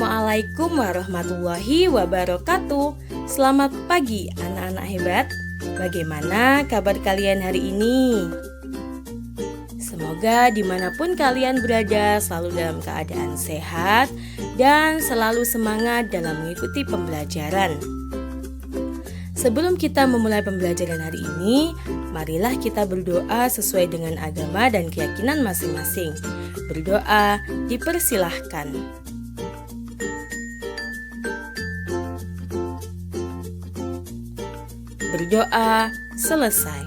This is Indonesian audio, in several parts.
Assalamualaikum warahmatullahi wabarakatuh. Selamat pagi anak-anak hebat. Bagaimana kabar kalian hari ini? Semoga dimanapun kalian berada selalu dalam keadaan sehat dan selalu semangat dalam mengikuti pembelajaran. Sebelum kita memulai pembelajaran hari ini, marilah kita berdoa sesuai dengan agama dan keyakinan masing-masing. Berdoa dipersilahkan. Berdoa selesai.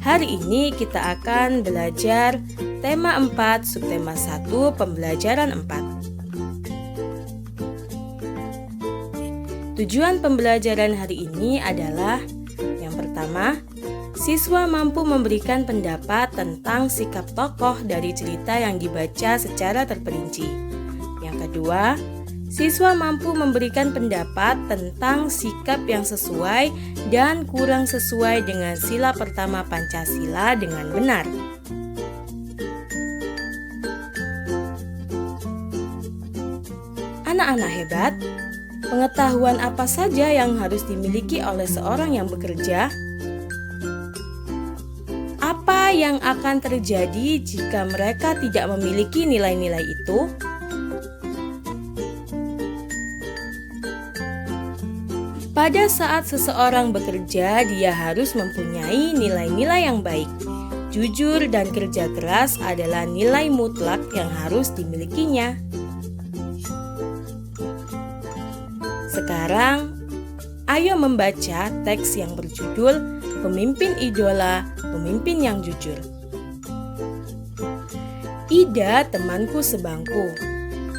Hari ini kita akan belajar tema 4, subtema 1, pembelajaran 4. Tujuan pembelajaran hari ini adalah yang pertama, siswa mampu memberikan pendapat tentang sikap tokoh dari cerita yang dibaca secara terperinci. Yang kedua, siswa mampu memberikan pendapat tentang sikap yang sesuai dan kurang sesuai dengan sila pertama Pancasila dengan benar. Anak-anak hebat, pengetahuan apa saja yang harus dimiliki oleh seorang yang bekerja? Apa yang akan terjadi jika mereka tidak memiliki nilai-nilai itu? Pada saat seseorang bekerja, dia harus mempunyai nilai-nilai yang baik. Jujur dan kerja keras adalah nilai mutlak yang harus dimilikinya. Sekarang, ayo membaca teks yang berjudul Pemimpin Idola, Pemimpin yang Jujur. Ida temanku sebangku,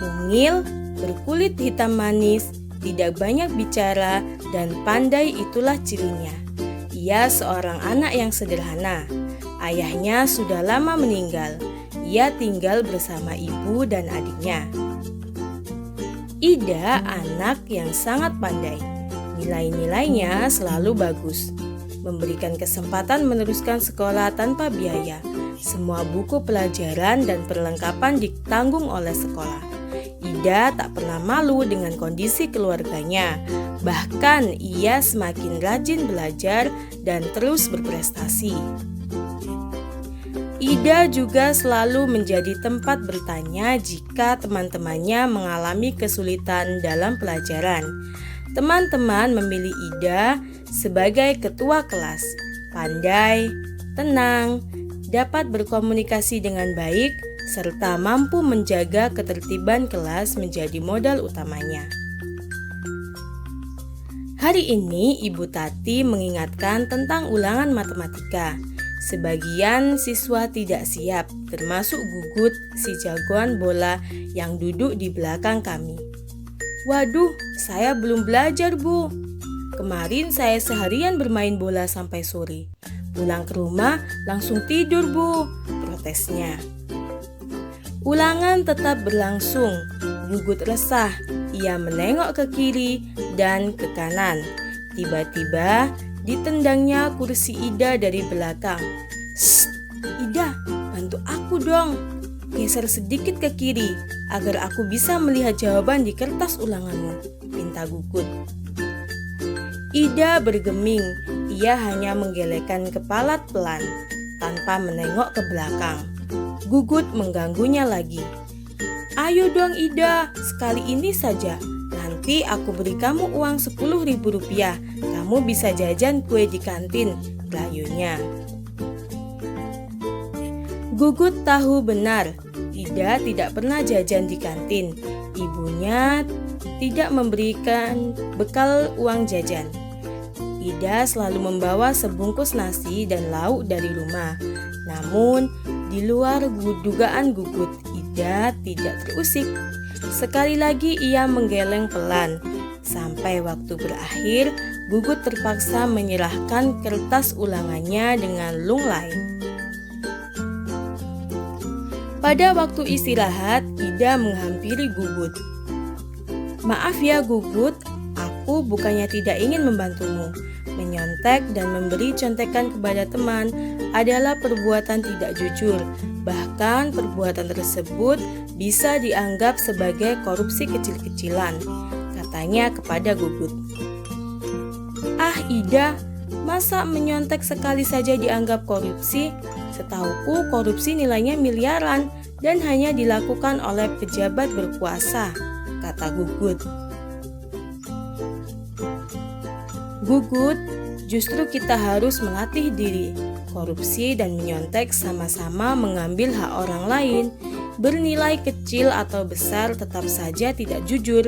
mungil, berkulit hitam manis, tidak banyak bicara, dan pandai itulah cirinya. Ia seorang anak yang sederhana. Ayahnya sudah lama meninggal. Ia tinggal bersama ibu dan adiknya. Ida anak yang sangat pandai. Nilai-nilainya selalu bagus. Memberikan kesempatan meneruskan sekolah tanpa biaya. Semua buku pelajaran dan perlengkapan ditanggung oleh sekolah. Ida tak pernah malu dengan kondisi keluarganya. Bahkan ia semakin rajin belajar dan terus berprestasi. Ida juga selalu menjadi tempat bertanya jika teman-temannya mengalami kesulitan dalam pelajaran. Teman-teman memilih Ida sebagai ketua kelas. Pandai, tenang, dapat berkomunikasi dengan baik, serta mampu menjaga ketertiban kelas menjadi modal utamanya. Hari ini Ibu Tati mengingatkan tentang ulangan matematika. Sebagian siswa tidak siap, termasuk Gugut, si jagoan bola yang duduk di belakang kami. Waduh, saya belum belajar, Bu. Kemarin saya seharian bermain bola sampai sore. Pulang ke rumah langsung tidur, Bu, protesnya. Ulangan tetap berlangsung. Gugut resah. Ia menengok ke kiri dan ke kanan. Tiba-tiba ditendangnya kursi Ida dari belakang. "Shh, Ida, bantu aku dong. Geser sedikit ke kiri agar aku bisa melihat jawaban di kertas ulanganmu," pinta Gugut. Ida bergeming. Ia hanya menggelengkan kepala pelan tanpa menengok ke belakang. Gugut mengganggunya lagi. "Ayo dong Ida, sekali ini saja. Nanti aku beri kamu uang 10.000 rupiah. Kamu bisa jajan kue di kantin," rayunya. Gugut tahu benar, Ida tidak pernah jajan di kantin. Ibunya tidak memberikan bekal uang jajan. Ida selalu membawa sebungkus nasi dan lauk dari rumah. Namun, di luar dugaan Gugut, Ida tidak terusik. Sekali lagi ia menggeleng pelan. Sampai waktu berakhir, Gugut terpaksa menyerahkan kertas ulangannya dengan lunglai. Pada waktu istirahat, Ida menghampiri Gugut. "Maaf ya Gugut, aku bukannya tidak ingin membantumu. Menyontek dan memberi contekan kepada teman adalah perbuatan tidak jujur. Bahkan perbuatan tersebut bisa dianggap sebagai korupsi kecil-kecilan, katanya kepada Gugut. Ah Ida, masa menyontek sekali saja dianggap korupsi? Setahuku korupsi nilainya miliaran dan hanya dilakukan oleh pejabat berkuasa, kata Gugut. Gugut, justru kita harus melatih diri. Korupsi dan menyontek sama-sama mengambil hak orang lain. Bernilai kecil atau besar tetap saja tidak jujur.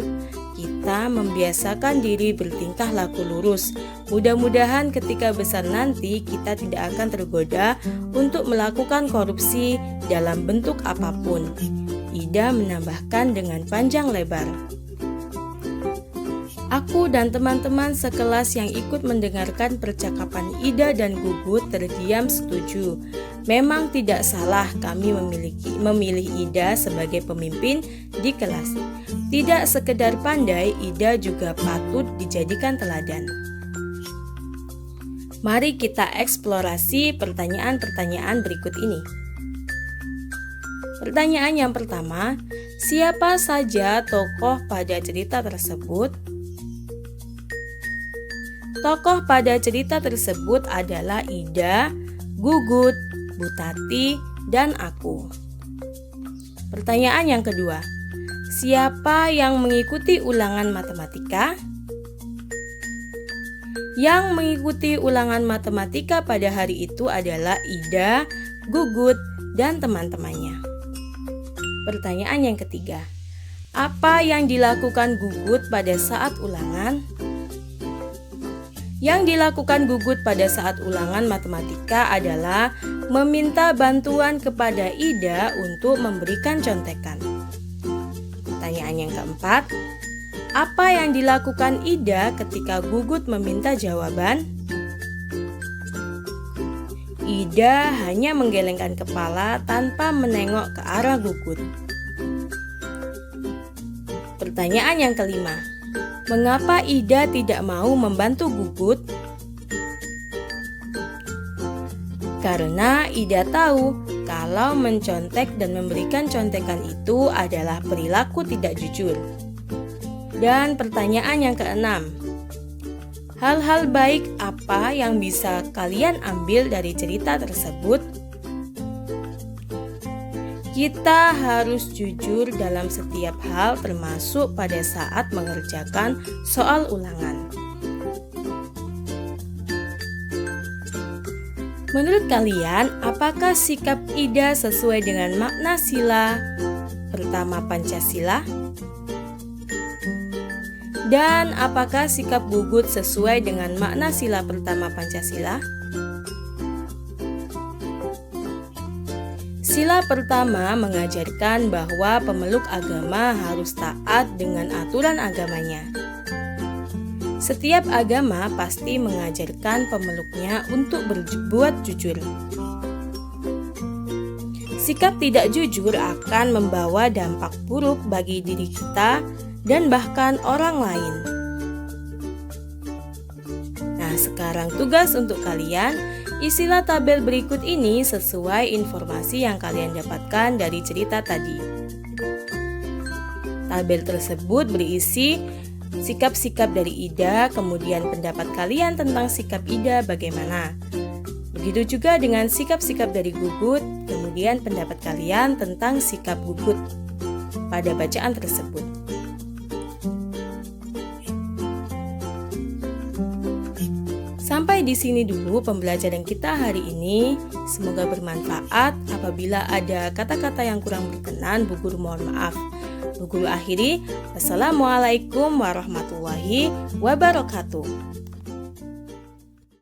Kita membiasakan diri bertingkah laku lurus. Mudah-mudahan ketika besar nanti kita tidak akan tergoda untuk melakukan korupsi dalam bentuk apapun. Ida menambahkan dengan panjang lebar. Aku dan teman-teman sekelas yang ikut mendengarkan percakapan Ida dan Gugut terdiam setuju. Memang tidak salah kami memilih Ida sebagai pemimpin di kelas. Tidak sekedar pandai, Ida juga patut dijadikan teladan. Mari kita eksplorasi pertanyaan-pertanyaan berikut ini. Pertanyaan yang pertama, siapa saja tokoh pada cerita tersebut? Tokoh pada cerita tersebut adalah Ida, Gugut, Butati, dan aku. Pertanyaan yang kedua, siapa yang mengikuti ulangan matematika? Yang mengikuti ulangan matematika pada hari itu adalah Ida, Gugut, dan teman-temannya. Pertanyaan yang ketiga, apa yang dilakukan Gugut pada saat ulangan? Yang dilakukan Gugut pada saat ulangan matematika adalah meminta bantuan kepada Ida untuk memberikan contekan. Pertanyaan yang keempat, apa yang dilakukan Ida ketika Gugut meminta jawaban? Ida hanya menggelengkan kepala tanpa menengok ke arah Gugut. Pertanyaan yang kelima, mengapa Ida tidak mau membantu Gugut? Karena Ida tahu kalau mencontek dan memberikan contekan itu adalah perilaku tidak jujur. Dan pertanyaan yang keenam, hal-hal baik apa yang bisa kalian ambil dari cerita tersebut? Kita harus jujur dalam setiap hal termasuk pada saat mengerjakan soal ulangan. Menurut kalian, apakah sikap Ida sesuai dengan makna sila pertama Pancasila? Dan apakah sikap Gugut sesuai dengan makna sila pertama Pancasila? Sila pertama mengajarkan bahwa pemeluk agama harus taat dengan aturan agamanya. Setiap agama pasti mengajarkan pemeluknya untuk berbuat jujur. Sikap tidak jujur akan membawa dampak buruk bagi diri kita dan bahkan orang lain. Nah, sekarang tugas untuk kalian, isilah tabel berikut ini sesuai informasi yang kalian dapatkan dari cerita tadi. Tabel tersebut berisi sikap-sikap dari Ida, kemudian pendapat kalian tentang sikap Ida bagaimana. Begitu juga dengan sikap-sikap dari Gugut, kemudian pendapat kalian tentang sikap Gugut pada bacaan tersebut. Sampai di sini dulu pembelajaran kita hari ini. Semoga bermanfaat. Apabila ada kata-kata yang kurang berkenan, Bu Guru mohon maaf. Bu Guru akhiri. Wassalamualaikum warahmatullahi wabarakatuh.